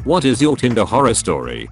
What is your Tinder horror story?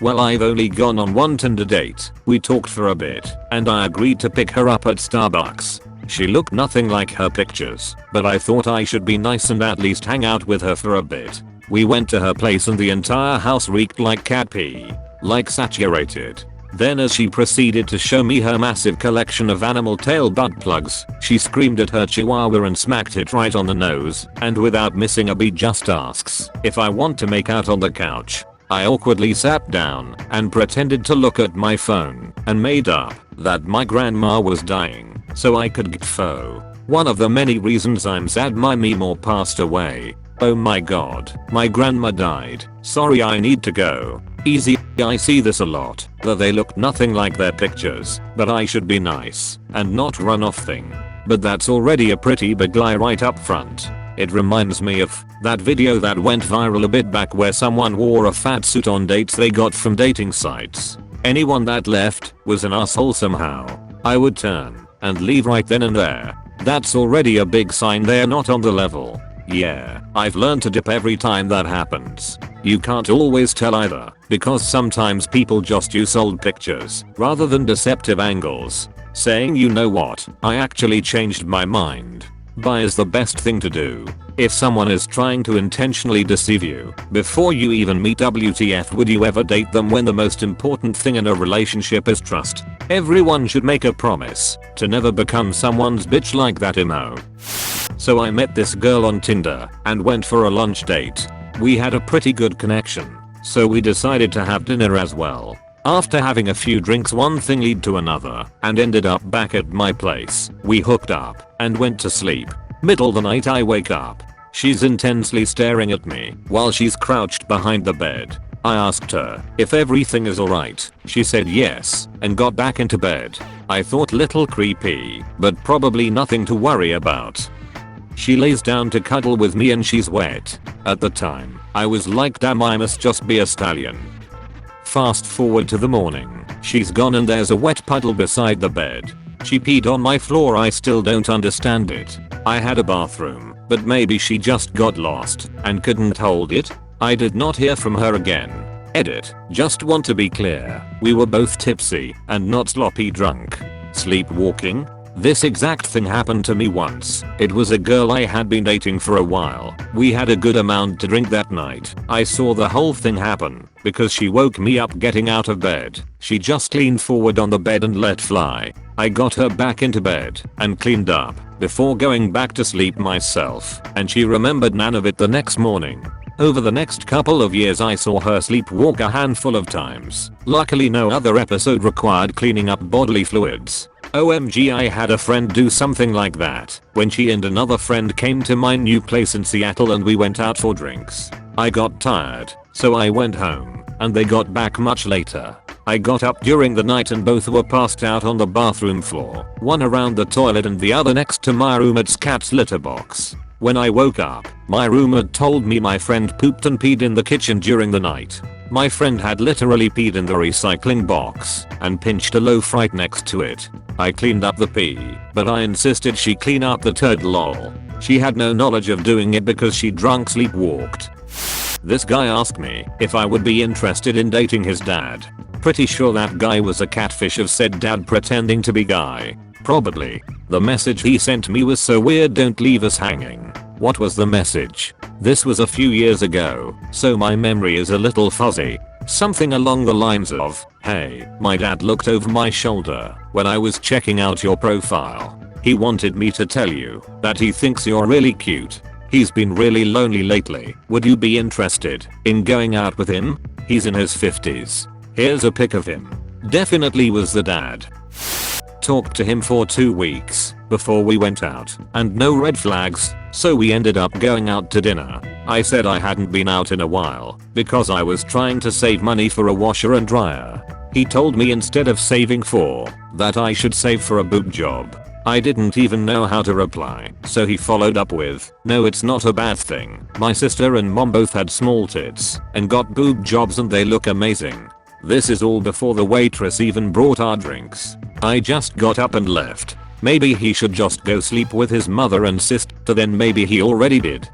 Well, I've only gone on one Tinder date. We talked for a bit, and I agreed to pick her up at Starbucks. She looked nothing like her pictures, but I thought I should be nice and at least hang out with her for a bit. We went to her place and the entire house reeked like cat pee. Like saturated. Then as she proceeded to show me her massive collection of animal tail butt plugs, she screamed at her chihuahua and smacked it right on the nose, and without missing a beat just asks if I want to make out on the couch. I awkwardly sat down and pretended to look at my phone and made up that my grandma was dying so I could get pho. One of the many reasons I'm sad my Meemaw passed away. Oh my god, my grandma died. Sorry, I need to go. Easy, I see this a lot, that they look nothing like their pictures, but I should be nice and not run off thing. But that's already a pretty big lie right up front. It reminds me of that video that went viral a bit back where someone wore a fat suit on dates they got from dating sites. Anyone that left was an asshole somehow. I would turn and leave right then and there. That's already a big sign they're not on the level. Yeah, I've learned to dip every time that happens. You can't always tell either, because sometimes people just use old pictures rather than deceptive angles. Saying you know what, I actually changed my mind. Buy is the best thing to do. If someone is trying to intentionally deceive you before you even meet, WTF would you ever date them when the most important thing in a relationship is trust? Everyone should make a promise to never become someone's bitch like that emo. So I met this girl on Tinder and went for a lunch date. We had a pretty good connection, so we decided to have dinner as well. After having a few drinks, one thing led to another and ended up back at my place. We hooked up and went to sleep. Middle of the night I wake up. She's intensely staring at me while she's crouched behind the bed. I asked her if everything is alright. She said yes and got back into bed. I thought little creepy, but probably nothing to worry about. She lays down to cuddle with me and she's wet. At the time, I was like, damn, I must just be a stallion. Fast forward to the morning. She's gone and there's a wet puddle beside the bed. She peed on my floor. I still don't understand it. I had a bathroom, but maybe she just got lost and couldn't hold it. I did not hear from her again. Edit. Just want to be clear, we were both tipsy and not sloppy drunk. Sleepwalking? This exact thing happened to me once. It was a girl I had been dating for a while. We had a good amount to drink that night. I saw the whole thing happen because she woke me up getting out of bed. She just leaned forward on the bed and let fly. I got her back into bed and cleaned up before going back to sleep myself, and she remembered none of it the next morning. Over the next couple of years I saw her sleepwalk a handful of times. Luckily no other episode required cleaning up bodily fluids. OMG, I had a friend do something like that when she and another friend came to my new place in Seattle and we went out for drinks. I got tired, so I went home, and they got back much later. I got up during the night and both were passed out on the bathroom floor, one around the toilet and the other next to my roommate's cat's litter box. When I woke up, my roommate told me my friend pooped and peed in the kitchen during the night. My friend had literally peed in the recycling box and pinched a loaf right next to it. I cleaned up the pee, but I insisted she clean up the turd lol. She had no knowledge of doing it because she drunk sleepwalked. This guy asked me if I would be interested in dating his dad. Pretty sure that guy was a catfish of said dad pretending to be guy. Probably. The message he sent me was so weird, don't leave us hanging. What was the message? This was a few years ago, so my memory is a little fuzzy. Something along the lines of, hey, my dad looked over my shoulder when I was checking out your profile. He wanted me to tell you that he thinks you're really cute. He's been really lonely lately. Would you be interested in going out with him? He's in his 50s. Here's a pic of him. Definitely was the dad. Talked to him for 2 weeks before we went out, and no red flags, so we ended up going out to dinner. I said I hadn't been out in a while because I was trying to save money for a washer and dryer. He told me instead of saving for that I should save for a boob job. I didn't even know how to reply, so he followed up with, no, it's not a bad thing. My sister and mom both had small tits and got boob jobs and they look amazing. This is all before the waitress even brought our drinks. I just got up and left. Maybe he should just go sleep with his mother and sister, then maybe he already did.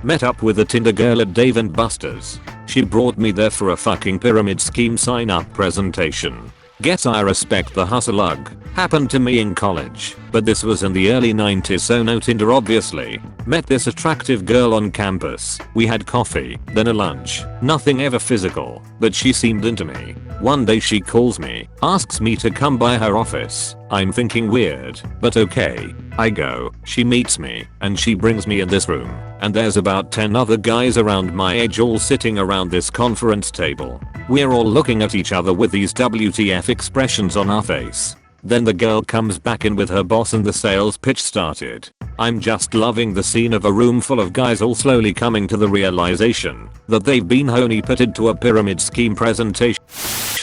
Met up with a Tinder girl at Dave & Buster's. She brought me there for a fucking pyramid scheme sign up presentation. Guess I respect the hustle ugh. Happened to me in college, but this was in the early 90s, so no Tinder obviously. Met this attractive girl on campus. We had coffee, then a lunch. Nothing ever physical, but she seemed into me. One day she calls me, asks me to come by her office. I'm thinking weird, but okay. I go, she meets me, and she brings me in this room. And there's about 10 other guys around my age all sitting around this conference table. We're all looking at each other with these WTF expressions on our face. Then the girl comes back in with her boss and the sales pitch started. I'm just loving the scene of a room full of guys all slowly coming to the realization that they've been honeypotted to a pyramid scheme presentation.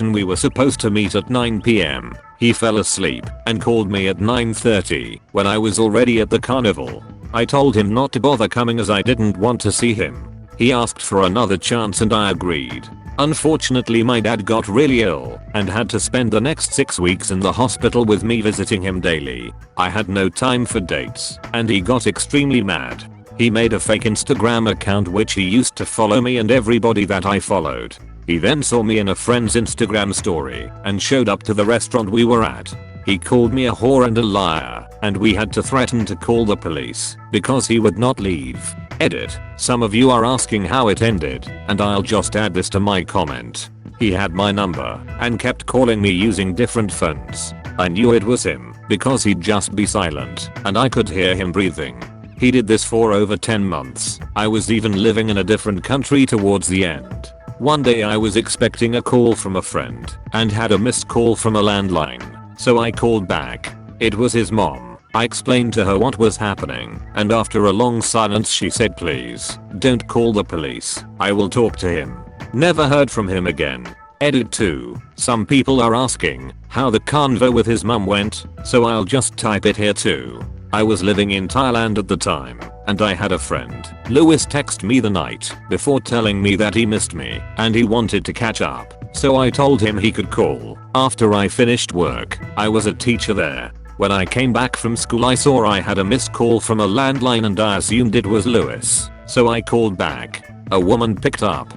We were supposed to meet at 9 PM. He fell asleep and called me at 9:30 when I was already at the carnival. I told him not to bother coming as I didn't want to see him. He asked for another chance and I agreed. Unfortunately my dad got really ill and had to spend the next 6 weeks in the hospital with me visiting him daily. I had no time for dates and he got extremely mad. He made a fake Instagram account which he used to follow me and everybody that I followed. He then saw me in a friend's Instagram story and showed up to the restaurant we were at. He called me a whore and a liar, and we had to threaten to call the police because he would not leave. Edit. Some of you are asking how it ended, and I'll just add this to my comment. He had my number and kept calling me using different phones. I knew it was him because he'd just be silent and I could hear him breathing. He did this for over 10 months. I was even living in a different country towards the end. One day I was expecting a call from a friend and had a missed call from a landline, so I called back. It was his mom. I explained to her what was happening, and after a long silence she said, please, don't call the police. I will talk to him. Never heard from him again. Edit 2. Some people are asking how the convo with his mum went, so I'll just type it here too. I was living in Thailand at the time, and I had a friend, Lewis, text me the night before telling me that he missed me and he wanted to catch up. So I told him he could call after I finished work. I was a teacher there. When I came back from school I saw I had a missed call from a landline and I assumed it was Lewis. So I called back. A woman picked up.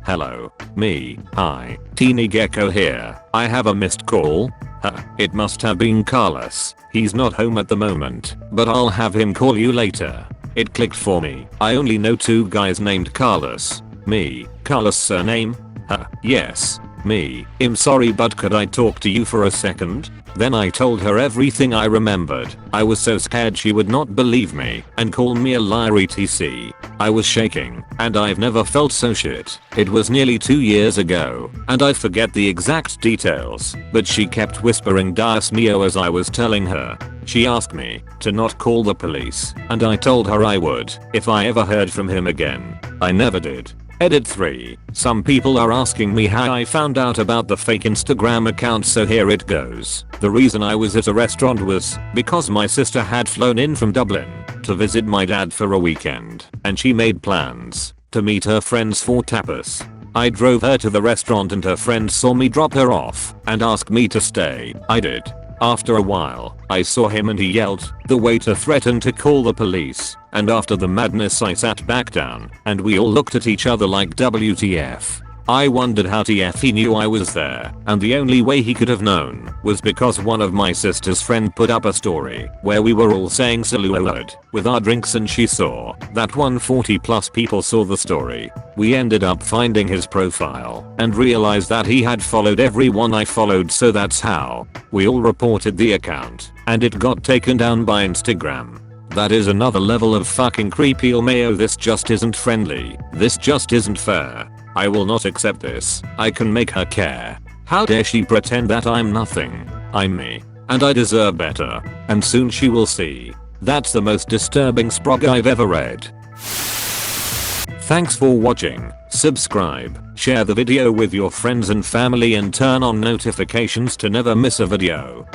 Hello. Me. Hi. Teeny Gecko here. I have a missed call. It must have been Carlos. He's not home at the moment, but I'll have him call you later. It clicked for me. I only know 2 guys named Carlos. Me. Carlos surname? Yes. Me. I'm sorry, but could I talk to you for a second? Then I told her everything I remembered. I was so scared she would not believe me and call me a liar etc. I was shaking and I've never felt so shit. It was nearly 2 years ago and I forget the exact details, but she kept whispering Dios mio as I was telling her. She asked me to not call the police and I told her I would if I ever heard from him again. I never did. Edit 3. Some people are asking me how I found out about the fake Instagram account, so here it goes. The reason I was at a restaurant was because my sister had flown in from Dublin to visit my dad for a weekend and she made plans to meet her friends for tapas. I drove her to the restaurant and her friends saw me drop her off and asked me to stay. I did. After a while, I saw him and he yelled. The waiter threatened to call the police, and after the madness I sat back down and we all looked at each other like WTF. I wondered how TF he knew I was there, and the only way he could have known was because one of my sister's friend put up a story where we were all saying salud with our drinks and she saw that 140 plus people saw the story. We ended up finding his profile and realized that he had followed everyone I followed, so that's how we all reported the account and it got taken down by Instagram. That is another level of fucking creepy. Mayo, this just isn't friendly. This just isn't fair. I will not accept this. I can make her care. How dare she pretend that I'm nothing. I'm me. And I deserve better. And soon she will see. That's the most disturbing sprog I've ever read. Thanks for watching. Subscribe, share the video with your friends and family and turn on notifications to never miss a video.